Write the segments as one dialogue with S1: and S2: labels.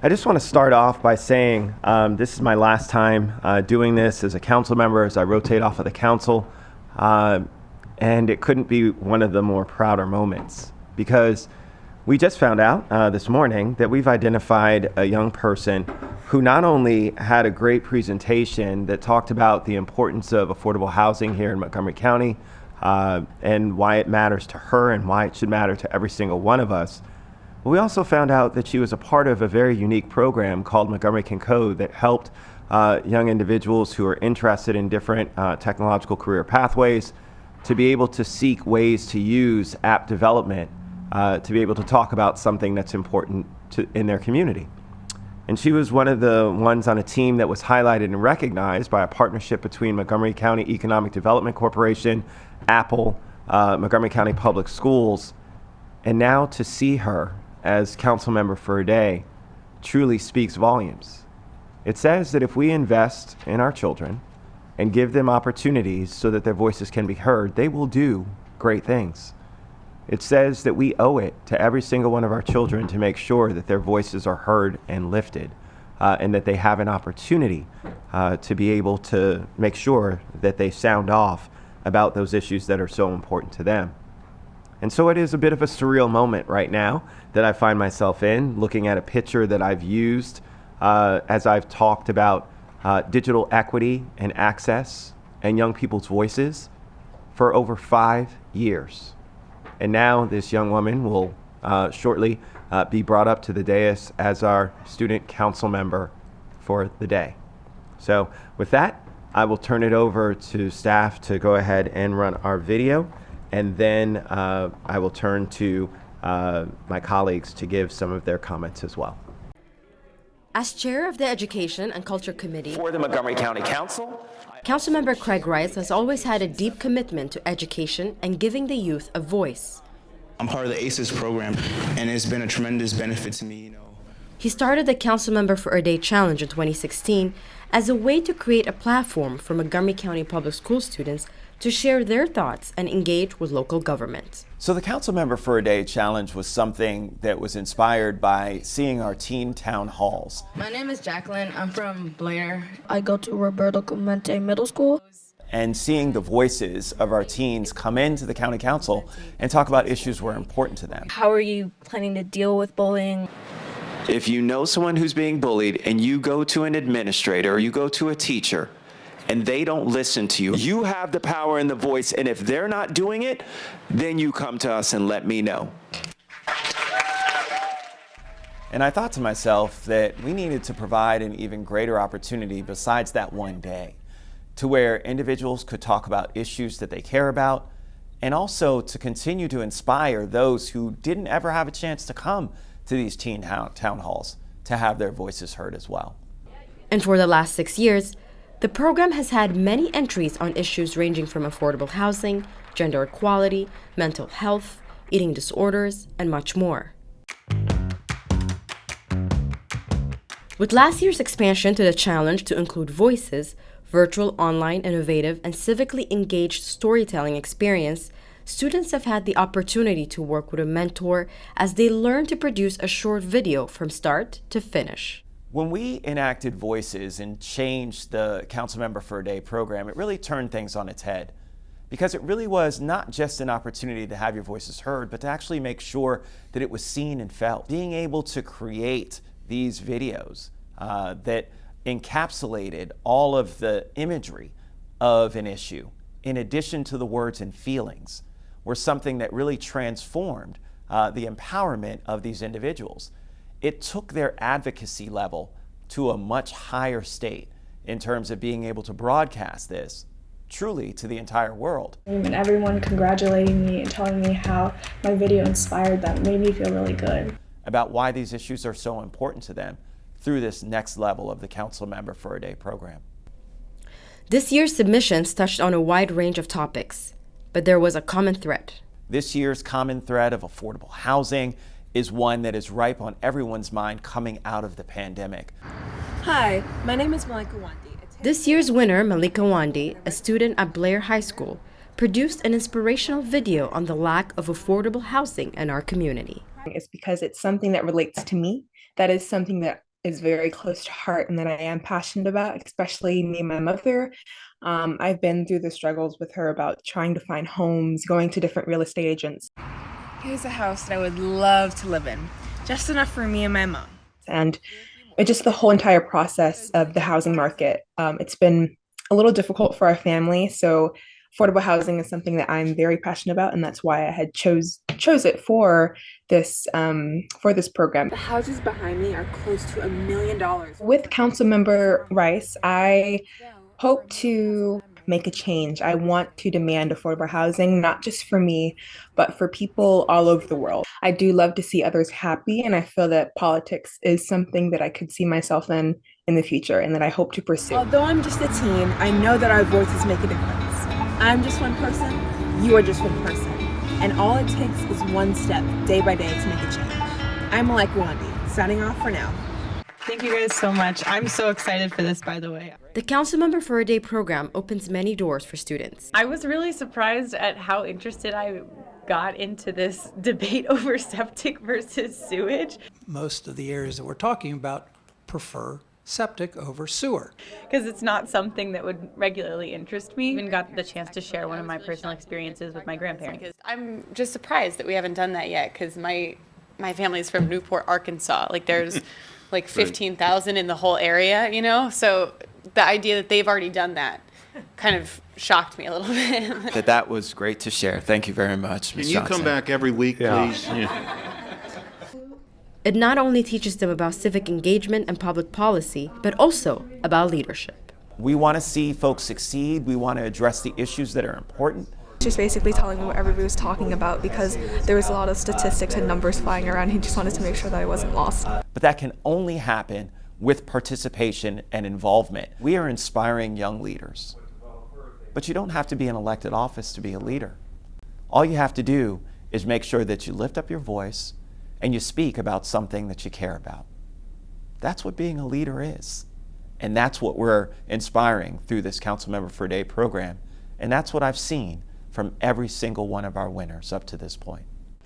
S1: I just want to start off by saying this is my last time doing this as a council member as I rotate off of the council. And it couldn't be one of the more prouder moments because we just found out this morning that we've identified a young person who not only had a great presentation that talked about the importance of affordable housing here in Montgomery County and why it matters to her and why it should matter to every single one of us. But we also found out that she was a part of a very unique program called Montgomery Can Code that helped young individuals who are interested in different technological career pathways to be able to seek ways to use app development to be able to talk about something that's important in their community. And she was one of the ones on a team that was highlighted and recognized by a partnership between Montgomery County Economic Development Corporation, Apple, Montgomery County Public Schools, and now to see her as council member for a day truly speaks volumes. It says that if we invest in our children and give them opportunities so that their voices can be heard, they will do great things. It says that we owe it to every single one of our children to make sure that their voices are heard and lifted, and that they have an opportunity to be able to make sure that they sound off about those issues that are so important to them. And so it is a bit of a surreal moment right now that I find myself in, looking at a picture that I've used as I've talked about digital equity and access and young people's voices for over 5 years. And now this young woman will shortly be brought up to the dais as our student council member for the day. So with that, I will turn it over to staff to go ahead and run our video. And then I will turn to my colleagues to give some of their comments as well.
S2: As chair of the Education and Culture Committee
S3: for the Montgomery County Council,
S2: Councilmember Craig Rice has always had a deep commitment to education and giving the youth a voice.
S4: I'm part of the ACES program, and it's been a tremendous benefit to me.
S2: He started the Councilmember for a Day Challenge in 2016 as a way to create a platform for Montgomery County Public School students to share their thoughts and engage with local government.
S1: So the Councilmember for a Day Challenge was something that was inspired by seeing our teen town halls.
S5: My name is Jacqueline. I'm from Blair. I go to Roberto Clemente Middle School.
S1: And seeing the voices of our teens come into the county council and talk about issues that were important to them.
S5: How are you planning to deal with bullying?
S3: if you know someone who's being bullied and you go to an administrator or you go to a teacher and they don't listen to you, you have the power and the voice, and if they're not doing it, then you come to us and let me know.
S1: And I thought to myself that we needed to provide an even greater opportunity besides that one day to where individuals could talk about issues that they care about, and also to continue to inspire those who didn't ever have a chance to come to these teen town halls to have their voices heard as well.
S2: And for the last 6 years, the program has had many entries on issues ranging from affordable housing, gender equality, mental health, eating disorders, and much more. With last year's expansion to the challenge to include voices, virtual, online, innovative, and civically engaged storytelling experience, students have had the opportunity to work with a mentor as they learn to produce a short video from start to finish.
S1: When we enacted Voices and changed the Councilmember for a Day program, it really turned things on its head, because it really was not just an opportunity to have your voices heard, but to actually make sure that it was seen and felt. Being able to create these videos that encapsulated all of the imagery of an issue, in addition to the words and feelings, were something that really transformed the empowerment of these individuals. It took their advocacy level to a much higher state in terms of being able to broadcast this truly to the entire world.
S6: And everyone congratulating me and telling me how my video inspired them made me feel really good.
S1: About why these issues are so important to them through this next level of the Councilmember for a Day program.
S2: This year's submissions touched on a wide range of topics, but there was a common thread.
S1: This year's common thread of affordable housing is one that is ripe on everyone's mind coming out of the pandemic.
S7: Hi, my name is Malika Wandi.
S2: This year's winner, Malika Wandi, a student at Blair High School, produced an inspirational video on the lack of affordable housing in our community.
S8: It's because it's something that relates to me. That is something that is very close to heart and that I am passionate about, especially me and my mother. I've been through the struggles with her about trying to find homes, going to different real estate agents. Here's a house that I would love to live in, just enough for me and my mom. And it just the whole entire process of the housing market. It's been a little difficult for our family, so affordable housing is something that I'm very passionate about, and that's why I had chose it for this program. The houses behind me are close to $1 million. With Councilmember Rice, I hope to make a change. I want to demand affordable housing, not just for me, but for people all over the world. I do love to see others happy, and I feel that politics is something that I could see myself in the future and that I hope to pursue. Although I'm just a teen, I know that our voices make a difference. I'm just one person, you are just one person, and all it takes is one step, day by day, to make a change. I'm Malika Wandi, signing off for now.
S9: Thank you guys so much. I'm so excited for this, by the way.
S2: The Councilmember for a Day program opens many doors for students.
S10: I was really surprised at how interested I got into this debate over septic versus sewage.
S11: Most of the areas that we're talking about prefer septic over sewer.
S10: Because it's not something that would regularly interest me. I even got the chance to share one of my personal experiences with my grandparents.
S12: I'm just surprised that we haven't done that yet, because my family's from Newport, Arkansas. Like there's like 15,000 in the whole area, you know? So the idea that they've already done that kind of shocked me a little bit.
S3: That was great to share. Thank you very much, Ms.
S13: Can you
S3: Johnson.
S13: come back every week, please?
S2: It not only teaches them about civic engagement and public policy, but also about leadership.
S3: We want to see folks succeed. We want to address the issues that are important.
S14: Just basically telling me what everybody was talking about, because there was a lot of statistics and numbers flying around. He just wanted to make sure that I wasn't lost.
S3: But that can only happen with participation and involvement. We are inspiring young leaders. But you don't have to be in elected office to be a leader. All you have to do is make sure that you lift up your voice and you speak about something that you care about. That's what being a leader is. And that's what we're inspiring through this Councilmember for a Day program. And that's what I've seen from every single one of our winners up to this point.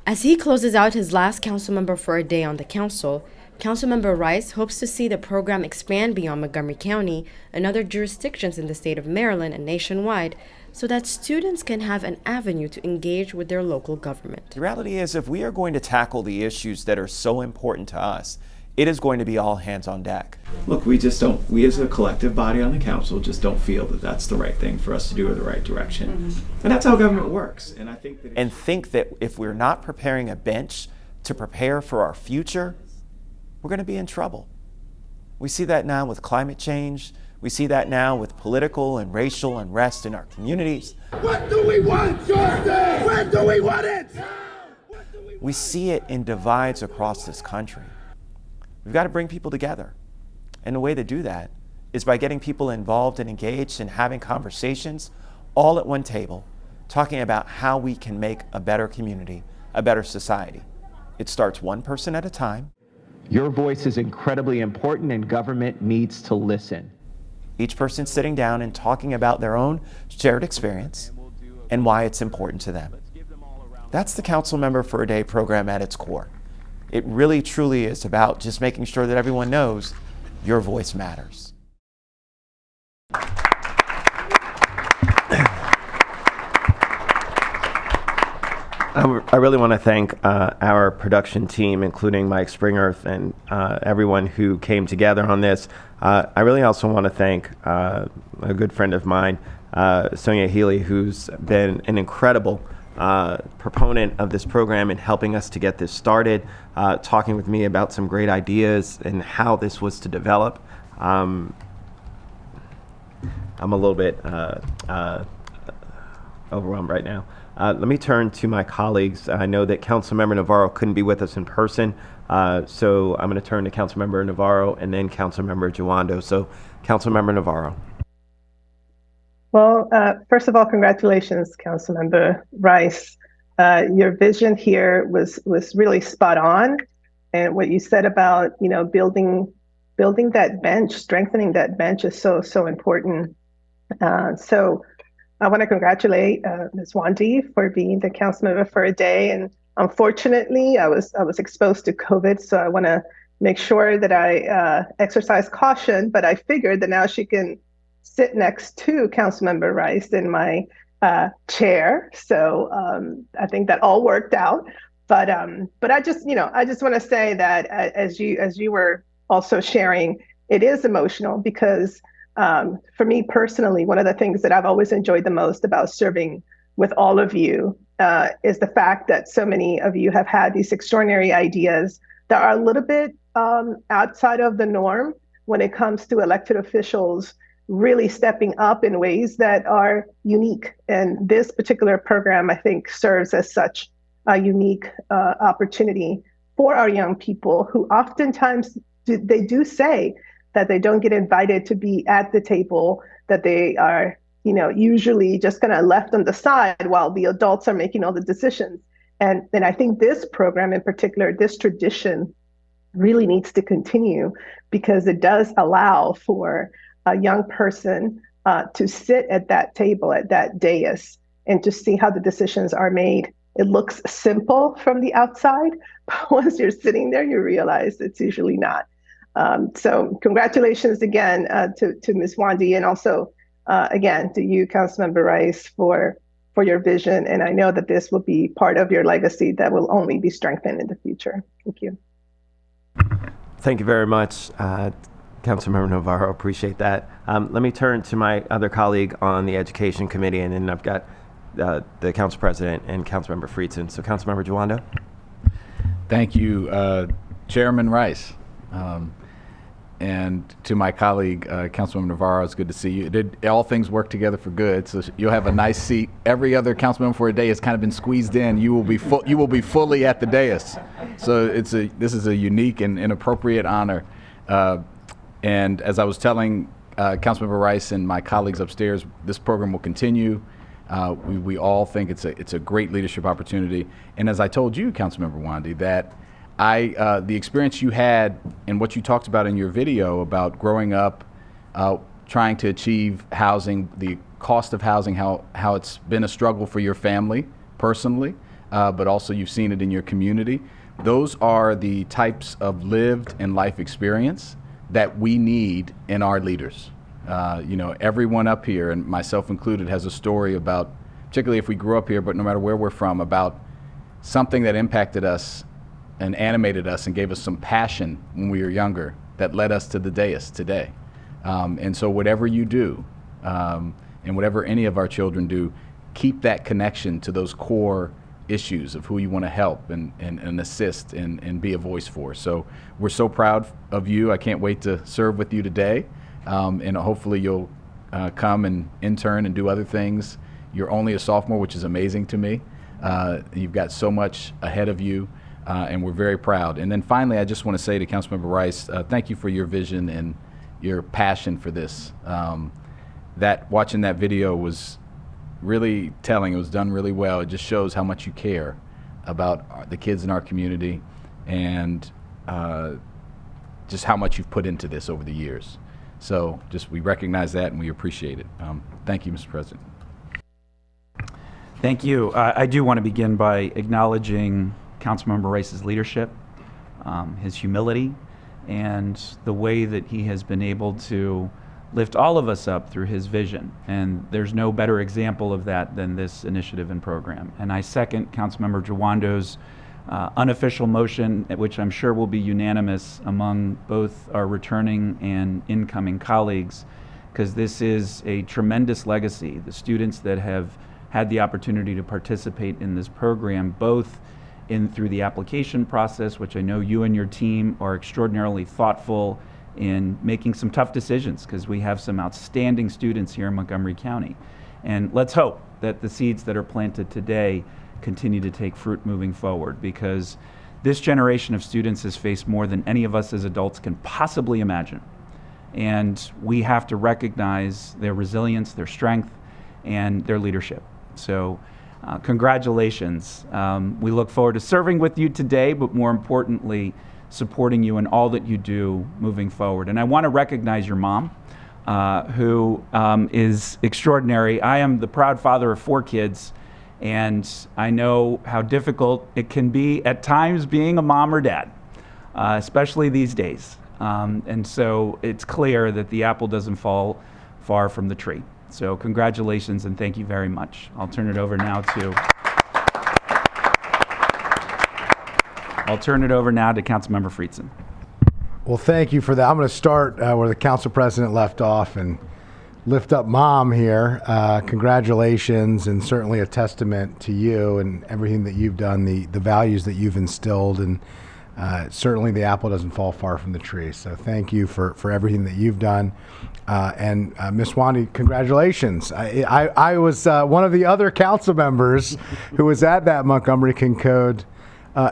S2: As he closes out his last Councilmember for a Day on the Council, Councilmember Rice hopes to see the program expand beyond Montgomery County and other jurisdictions in the state of Maryland and nationwide, so that students can have an avenue to engage with their local government.
S3: The reality is, if we are going to tackle the issues that are so important to us, it is going to be all hands on deck.
S1: Look, we as a collective body on the council just don't feel that that's the right thing for us to do or the right direction. And that's how government works. And I think that
S3: if we're not preparing a bench to prepare for our future, we're going to be in trouble. We see that now with climate change. We see that now with political and racial unrest in our communities.
S15: What do we want, justice? Where do we want it?
S3: We see it in divides across this country. We've got to bring people together. And the way to do that is by getting people involved and engaged and having conversations all at one table, talking about how we can make a better community, a better society. It starts one person at a time. Your voice is incredibly important, and government needs to listen. Each person sitting down and talking about their own shared experience and why it's important to them. That's the Councilmember for a Day program at its core. It really, truly is about just making sure that everyone knows your voice matters.
S1: I really want to thank our production team, including Mike Springerth and everyone who came together on this. I really also want to thank a good friend of mine, Sonia Healy, who's been an incredible proponent of this program and helping us to get this started, talking with me about some great ideas and how this was to develop. I'm a little bit overwhelmed right now. Let me turn to my colleagues. I know that Councilmember Navarro couldn't be with us in person, so I'm going to turn to Councilmember Navarro and then Councilmember Giwando. So, Councilmember Navarro.
S16: Well, first of all, congratulations, Councilmember Rice. Your vision here was really spot on, and what you said about building that bench, strengthening that bench is so important. So I want to congratulate Ms. Wandi for being the Councilmember for a Day, and unfortunately, I was exposed to COVID, so I want to make sure that I exercise caution, but I figured that now she can sit next to Councilmember Rice in my chair. So I think that all worked out. But I just, I just want to say that as you were also sharing, it is emotional because for me personally, one of the things that I've always enjoyed the most about serving with all of you is the fact that so many of you have had these extraordinary ideas that are a little bit outside of the norm when it comes to elected officials really stepping up in ways that are unique. And this particular program, I think, serves as such a unique opportunity for our young people who oftentimes they do say that they don't get invited to be at the table, that they are, usually just kind of left on the side while the adults are making all the decisions. And I think this program in particular, this tradition really needs to continue because it does allow for a young person to sit at that table, at that dais, and to see how the decisions are made. It looks simple from the outside, but once you're sitting there, you realize it's usually not. So congratulations again to Ms. Wandy, and also again to you, Councilmember Rice, for your vision. And I know that this will be part of your legacy that will only be strengthened in the future. Thank you.
S1: Thank you very much, Councilmember Navarro. Appreciate that. Let me turn to my other colleague on the Education Committee, and then I've got the Council President and Councilmember Friedson. So Councilmember Jawando.
S13: Thank you, Chairman Rice. And to my colleague, Councilmember Navarro, it's good to see you. All things work together for good, so you'll have a nice seat. Every other councilmember for a day has kind of been squeezed in. You will be fully at the dais. So this is a unique and appropriate honor. And as I was telling Councilmember Rice and my colleagues upstairs, this program will continue. We all think it's a great leadership opportunity. And as I told you, Councilmember Wandy, that the experience you had and what you talked about in your video about growing up, trying to achieve housing, the cost of housing, how it's been a struggle for your family personally, but also you've seen it in your community. Those are the types of lived and life experience that we need in our leaders. Everyone up here, and myself included, has a story about, particularly if we grew up here, but no matter where we're from, about something that impacted us and animated us and gave us some passion when we were younger that led us to the dais today. And so whatever you do, and whatever any of our children do, keep that connection to those core issues of who you want to help and assist and be a voice for. So we're so proud of you. I can't wait to serve with you today. And hopefully you'll come and intern and do other things. You're only a sophomore, which is amazing to me. You've got so much ahead of you. And we're very proud. And then finally, I just want to say to Councilmember Rice, thank you for your vision and your passion for this. Watching that video was really telling. It was done really well. It just shows how much you care about the kids in our community and just how much you've put into this over the years. So we recognize that and we appreciate it. Thank you, Mr. President.
S17: Thank you. I do want to begin by acknowledging Councilmember Rice's leadership, his humility, and the way that he has been able to lift all of us up through his vision. And there's no better example of that than this initiative and program. And I second Councilmember Jawando's unofficial motion, which I'm sure will be unanimous among both our returning and incoming colleagues, because this is a tremendous legacy. The students that have had the opportunity to participate in this program, both through the application process, which I know you and your team are extraordinarily thoughtful in making some tough decisions, because we have some outstanding students here in Montgomery County. And let's hope that the seeds that are planted today continue to take fruit moving forward, because this generation of students has faced more than any of us as adults can possibly imagine. And we have to recognize their resilience, their strength, and their leadership. So congratulations. We look forward to serving with you today, but more importantly, supporting you in all that you do moving forward. And I want to recognize your mom, who is extraordinary. I am the proud father of 4 kids, and I know how difficult it can be at times being a mom or dad. especially these days. And so it's clear that the apple doesn't fall far from the tree. So congratulations and thank you very much. I'll turn it over now to Councilmember Friedson.
S18: Well, thank you for that. I'm going to start where the council president left off and lift up Mom here. Congratulations, and certainly a testament to you and everything that you've done, the values that you've instilled, and certainly the apple doesn't fall far from the tree. So thank you for everything that you've done. And Ms. Wandy, congratulations. I was one of the other council members who was at that Montgomery King Code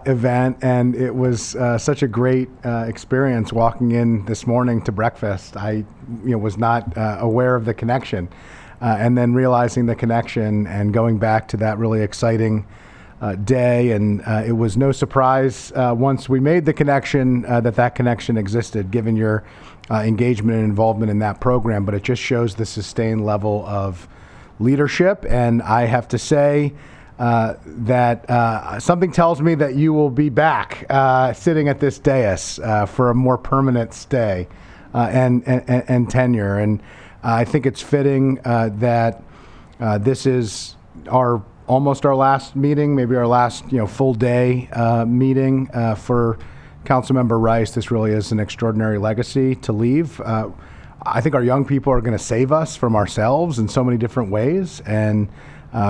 S18: event, and it was such a great experience walking in this morning to breakfast. I was not aware of the connection, and then realizing the connection and going back to that really exciting day, and it was no surprise once we made the connection that connection existed, given your engagement and involvement in that program. But it just shows the sustained level of leadership, and I have to say that something tells me that you will be back sitting at this dais for a more permanent stay and tenure. And I think it's fitting that this is almost our last meeting, maybe our last full day meeting for Councilmember Rice. This really is an extraordinary legacy to leave. I think our young people are going to save us from ourselves in so many different ways, and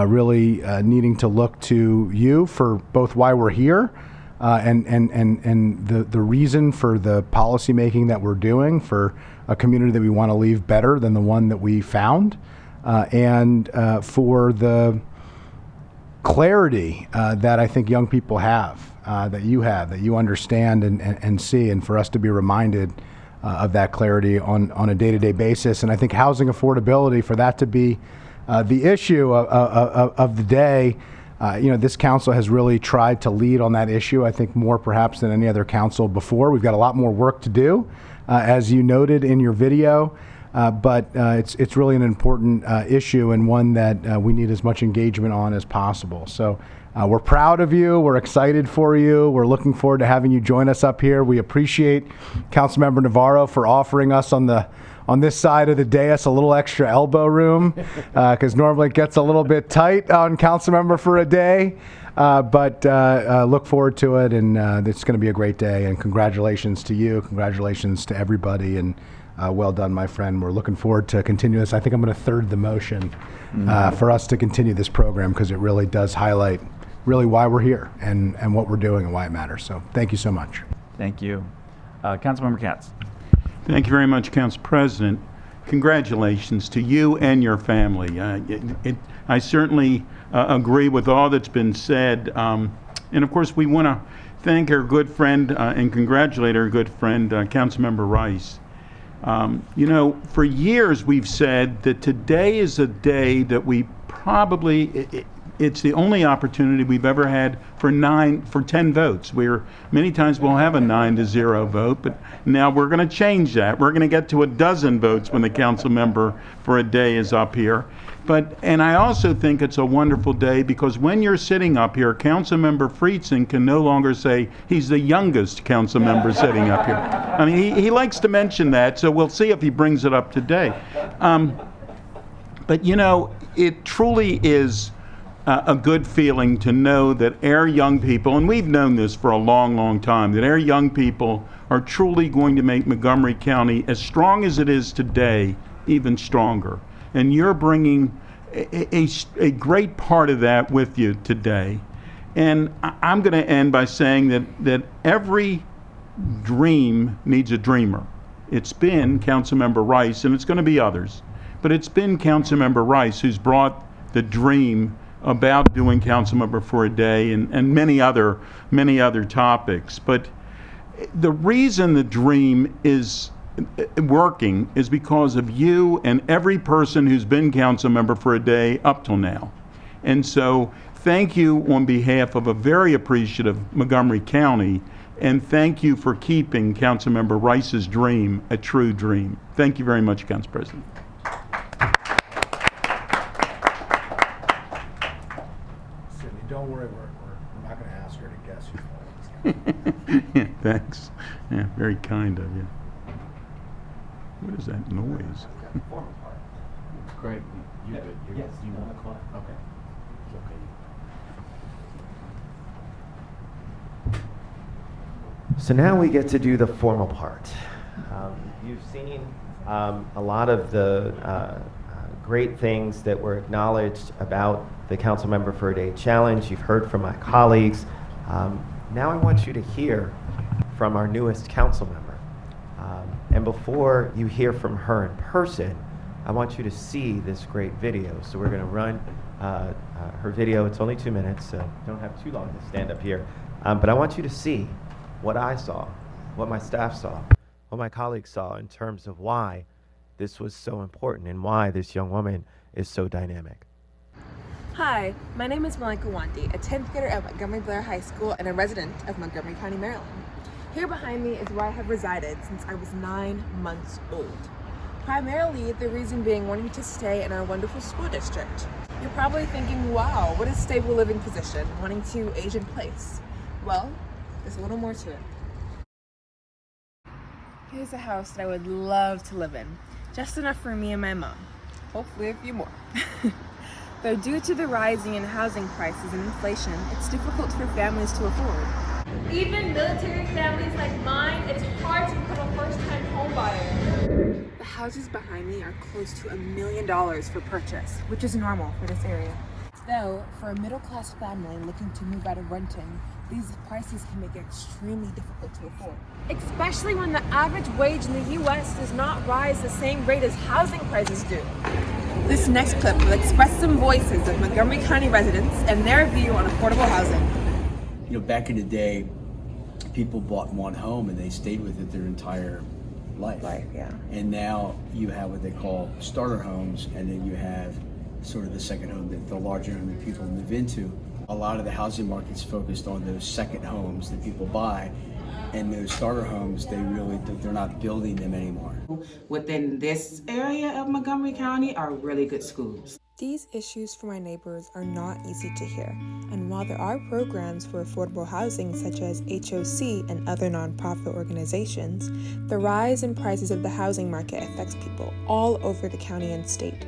S18: really needing to look to you for both why we're here and the reason for the policy making that we're doing for a community that we want to leave better than the one that we found, and for the clarity that I think young people have, that you understand and see, and for us to be reminded of that clarity on a day-to-day basis. And I think housing affordability, for that to be the issue of the day, this council has really tried to lead on that issue, I think more perhaps than any other council before. We've got a lot more work to do, as you noted in your video, but it's really an important issue, and one that we need as much engagement on as possible. So we're proud of you. We're excited for you. We're looking forward to having you join us up here. We appreciate Councilmember Navarro for offering us on this side of the dais a little extra elbow room, because normally it gets a little bit tight on Councilmember for a day, but look forward to it, and it's going to be a great day. And congratulations to you, congratulations to everybody, and well done, my friend. We're looking forward to continue this. I think I'm going to third the motion for us to continue this program, because it really does highlight really why we're here and what we're doing and why it matters. So thank you so much.
S17: Thank you. Councilmember Katz.
S19: Thank you very much, Council President. Congratulations to you and your family. I certainly agree with all that's been said. And of course, we want to thank our good friend and congratulate our good friend, Councilmember Rice. For years we've said that today is a day that we probably, it's the only opportunity we've ever had for 10 votes. Many times we'll have a 9-0 vote, but now we're going to change that. We're going to get to a dozen votes when the council member for a day is up here. And I also think it's a wonderful day because when you're sitting up here, Councilmember Friedson can no longer say he's the youngest council member sitting up here. I mean, he likes to mention that, so we'll see if he brings it up today. But it truly is a good feeling to know that our young people, and we've known this for a long, long time, that our young people are truly going to make Montgomery County, as strong as it is today, even stronger. And you're bringing a great part of that with you today. And I'm going to end by saying that every dream needs a dreamer. It's been Councilmember Rice, and it's going to be others, but it's been Councilmember Rice who's brought the dream about doing Councilmember for a day and many other topics. But the reason the dream is working is because of you and every person who's been Councilmember for a day up till now. And so thank you on behalf of a very appreciative Montgomery County, and thank you for keeping Councilmember Rice's dream a true dream. Thank you very much, Council President.
S18: Don't worry, we're not going to ask her to guess who's
S19: Thanks. Yeah, very kind of you. What is that noise?
S13: Greg, you good? Yes. You want to call? Okay.
S1: So now we get to do the formal part. You've seen a lot of the great things that were acknowledged about the Councilmember for a Day Challenge. You've heard from my colleagues. Now I want you to hear from our newest council member. And before you hear from her in person, I want you to see this great video. So we're going to run her video. It's only 2 minutes, so don't have too long to stand up here. But I want you to see what I saw, what my staff saw, what my colleagues saw in terms of why this was so important and why this young woman is so dynamic.
S7: Hi, my name is Malika Wanti, a 10th grader at Montgomery Blair High School and a resident of Montgomery County, Maryland. Here behind me is where I have resided since I was 9 months old. Primarily, the reason being wanting to stay in our wonderful school district. You're probably thinking, wow, what a stable living position, wanting to age in place. Well, there's a little more to it. Here's a house that I would love to live in. Just enough for me and my mom. Hopefully a few more. Though due to the rising in housing prices and inflation, it's difficult for families to afford.
S20: Even military families like mine, it's hard to become a first-time home buyer.
S7: The houses behind me are close to $1 million for purchase, which is normal for this area. Though, for a middle-class family looking to move out of renting, these prices can make it extremely difficult to afford.
S20: Especially when the average wage in the U.S. does not rise the same rate as housing prices do.
S7: This next clip will express some voices of Montgomery County residents and their view on affordable housing.
S21: You know, back in the day, people bought one home and they stayed with it their entire life.
S7: Yeah.
S21: And now you have what they call starter homes, and then you have sort of the second home, the larger home that people move into. A lot of the housing market's focused on those second homes that people buy, and those starter homes, they're not building them anymore.
S22: Within this area of Montgomery County are really good schools.
S8: These issues for my neighbors are not easy to hear, and while there are programs for affordable housing such as HOC and other nonprofit organizations, the rise in prices of the housing market affects people all over the county and state.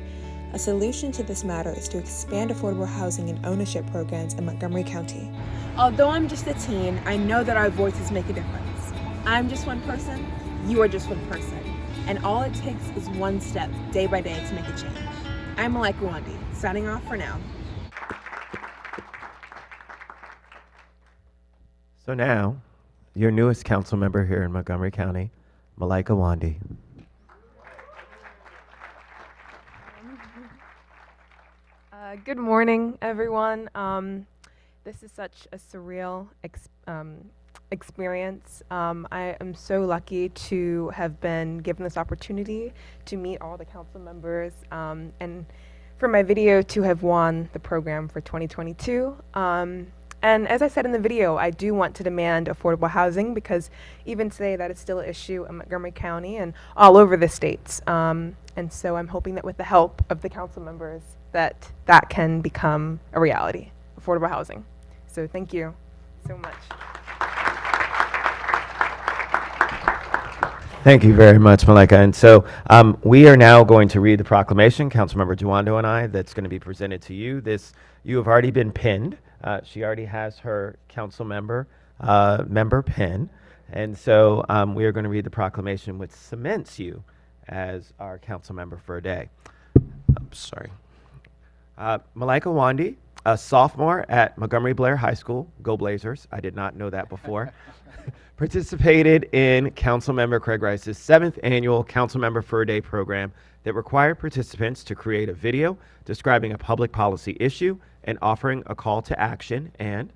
S8: A solution to this matter is to expand affordable housing and ownership programs in Montgomery County.
S7: Although I'm just a teen, I know that our voices make a difference. I'm just one person, you are just one person, and all it takes is one step, day by day, to make a change. I'm Malika Wanti, signing off for now.
S1: So now, your newest council member here in Montgomery County, Malika Wanti.
S23: Good morning, everyone. This is such a surreal experience. I am so lucky to have been given this opportunity to meet all the council members and for my video to have won the program for 2022. And as I said in the video, I do want to demand affordable housing because even today that is still an issue in Montgomery County and all over the states. And so I'm hoping that with the help of the council members that can become a reality, affordable housing. So thank you so much.
S1: Thank you very much, Malika. And so we are now going to read the proclamation, Councilmember Duando and I, that's going to be presented to you. You have already been pinned. She already has her council member pin. And so we are going to read the proclamation, which cements you as our council member for a day. Sorry. Malika Wanti, a sophomore at Montgomery Blair High School, go Blazers, I did not know that before, participated in Councilmember Craig Rice's 7th annual Councilmember for a Day program that required participants to create a video describing a public policy issue and offering a call to action. And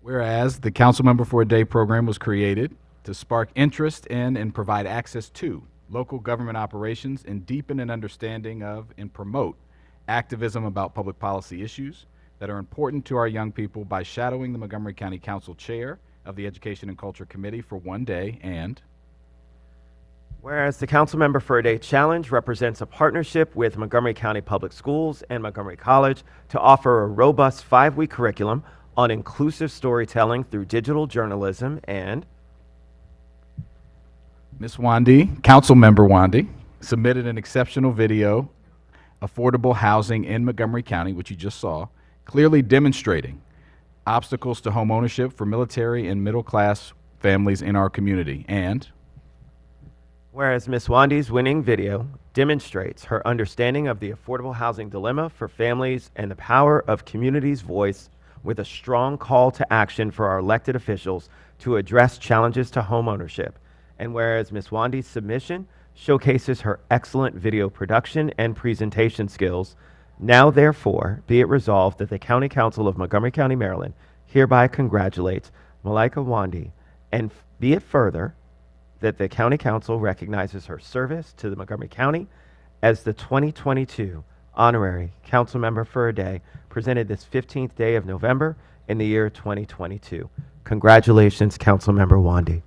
S13: whereas the Councilmember for a Day program was created to spark interest in and provide access to local government operations and deepen an understanding of and promote activism about public policy issues that are important to our young people by shadowing the Montgomery County Council Chair of the Education and Culture Committee for one day. And
S1: whereas the Councilmember for a Day Challenge represents a partnership with Montgomery County Public Schools and Montgomery College to offer a robust 5-week curriculum on inclusive storytelling through digital journalism, and
S13: Ms. Wandy, Councilmember Wandy, submitted an exceptional video, Affordable Housing in Montgomery County, which you just saw, clearly demonstrating obstacles to home ownership for military and middle-class families in our community. And
S1: whereas Ms. Wandy's winning video demonstrates her understanding of the affordable housing dilemma for families and the power of community's voice, with a strong call to action for our elected officials to address challenges to home ownership. And whereas Ms. Wandy's submission showcases her excellent video production and presentation skills, now therefore be it resolved that the County Council of Montgomery County, Maryland hereby congratulates Malaika Wandy, and be it further that the County Council recognizes her service to the Montgomery County as the 2022 Honorary Council Member for a Day, presented this 15th day of November in the year 2022. Congratulations, Councilmember Wandy.